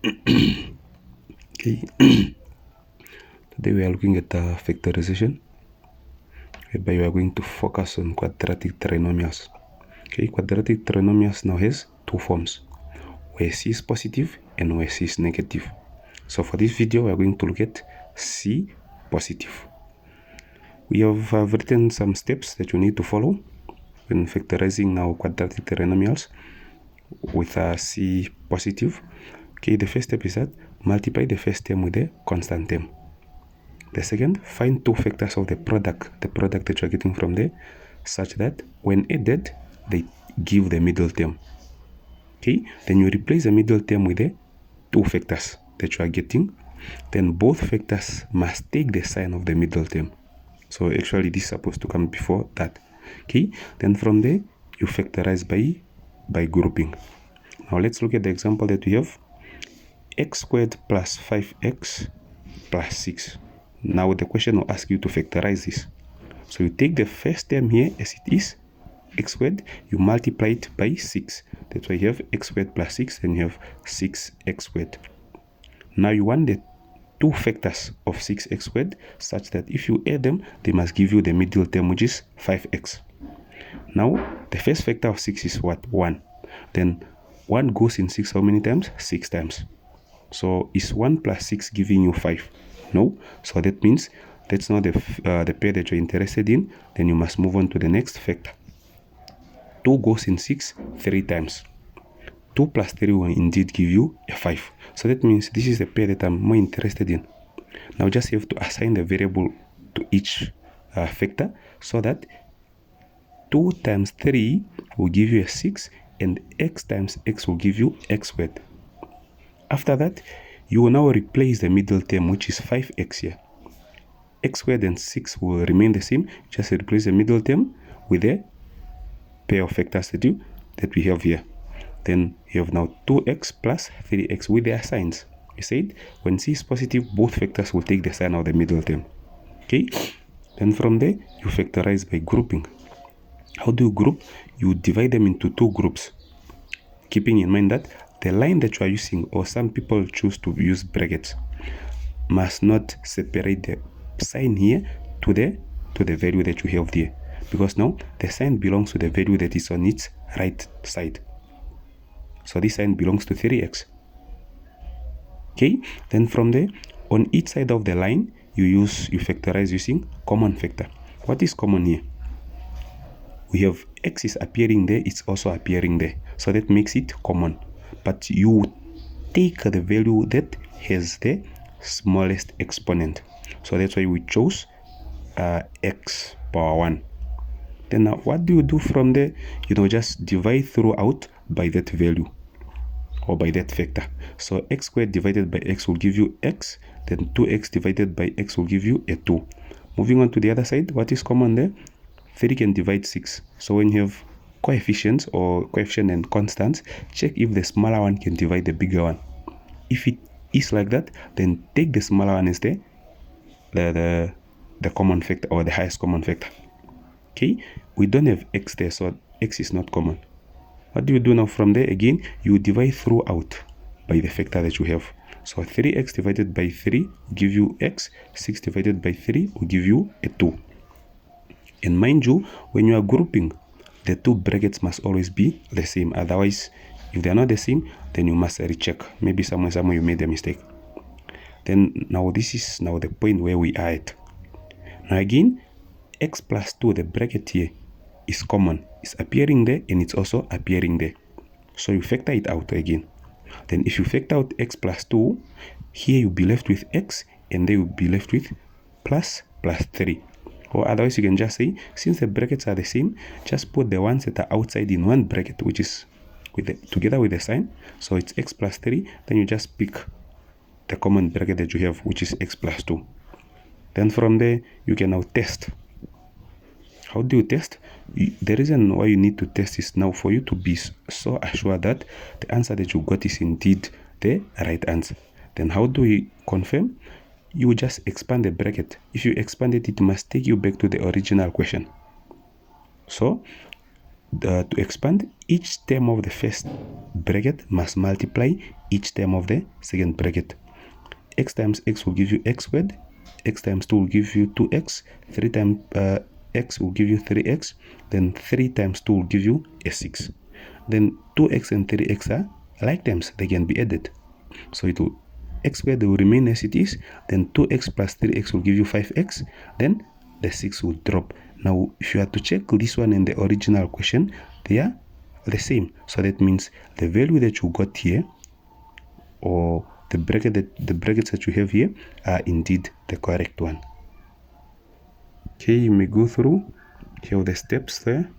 Okay. Today we are looking at factorization, whereby we are going to focus on quadratic trinomials. Okay, quadratic trinomials now has two forms, where C is positive and where C is negative. So for this video, we are going to look at C positive. We have written some steps that you need to follow when factorizing now quadratic trinomials with C positive. Okay, the first step is that multiply the first term with a constant term. The second, find two factors of the product that you're getting from there, such that when added, they give the middle term. Okay, then you replace the middle term with the two factors that you are getting. Then both factors must take the sign of the middle term. So actually this is supposed to come before that. Okay, then from there, you factorize by grouping. Now let's look at the example that we have. X squared plus 5x plus 6. Now the question will ask you to factorize this. So you take the first term here as it is, x squared, you multiply it by 6. That's why you have x squared plus 6, then you have 6x squared. Now you want the two factors of 6x squared such that if you add them, they must give you the middle term, which is 5x. Now the first factor of 6 is what? 1. Then 1 goes in 6 how many times? 6 times. So is 1 plus 6 giving you 5? No. So that means that's not the pair that you're interested in. Then you must move on to the next factor. 2 goes in 6 3 times. 2 plus 3 will indeed give you a 5. So that means this is the pair that I'm more interested in. Now just have to assign the variable to each factor so that 2 times 3 will give you a 6 and x times x will give you x squared. After that, you will now replace the middle term, which is 5x here. X squared and 6 will remain the same. Just replace the middle term with a pair of factors that we have here. Then you have now 2x plus 3x with their signs. You said when C is positive, both factors will take the sign of the middle term. Okay. Then from there, you factorize by grouping. How do you group? You divide them into two groups, keeping in mind that the line that you are using, or some people choose to use brackets, must not separate the sign here to the value that you have there, because now the sign belongs to the value that is on its right side. So this sign belongs to 3x. Okay, then from there, on each side of the line, you factorize using common factor. What is common here? We have x is appearing there, it's also appearing there. So that makes it common. But you take the value that has the smallest exponent. So that's why we chose x power 1. Then now what do you do from there? Just divide throughout by that value or by that factor. So x squared divided by x will give you x. Then 2x divided by x will give you a 2. Moving on to the other side, what is common there? 3 can divide 6. So when you have coefficients or coefficient and constants, check if the smaller one can divide the bigger one. If it is like that, then take the smaller one as the common factor or the highest common factor. Okay, we don't have x there, so x is not common. What do you do now from there? Again, you divide throughout by the factor that you have. So 3x divided by 3 will give you x, 6 divided by 3 will give you a 2. And mind you, when you are grouping, the two brackets must always be the same. Otherwise, if they are not the same, then you must recheck. Maybe somewhere you made a mistake. Then now this is now the point where we are at. Now again, x plus 2, the bracket here, is common. It's appearing there and it's also appearing there. So you factor it out again. Then if you factor out x plus 2, here you'll be left with x and there you'll be left with plus 3. Or otherwise you can just say, since the brackets are the same, just put the ones that are outside in one bracket, which is together with the sign. So it's x plus 3. Then you just pick the common bracket that you have, which is x plus 2. Then from there, you can now test. How do you test? The reason why you need to test is now for you to be so assured that the answer that you got is indeed the right answer. Then how do we confirm? You just expand the bracket. If you expand it, it must take you back to the original question. So to expand, each term of the first bracket must multiply each term of the second bracket. X times x will give you x squared, x times 2 will give you 2x, 3 times x will give you 3x, then 3 times 2 will give you a 6. Then 2x and 3x are like terms, they can be added. So it will, x squared will remain as it is, then 2x plus 3x will give you 5x, then the 6 will drop. Now, if you had to check this one in the original question, they are the same. So that means the value that you got here, or the brackets that you have here, are indeed the correct one. Okay, you may go through here the steps there.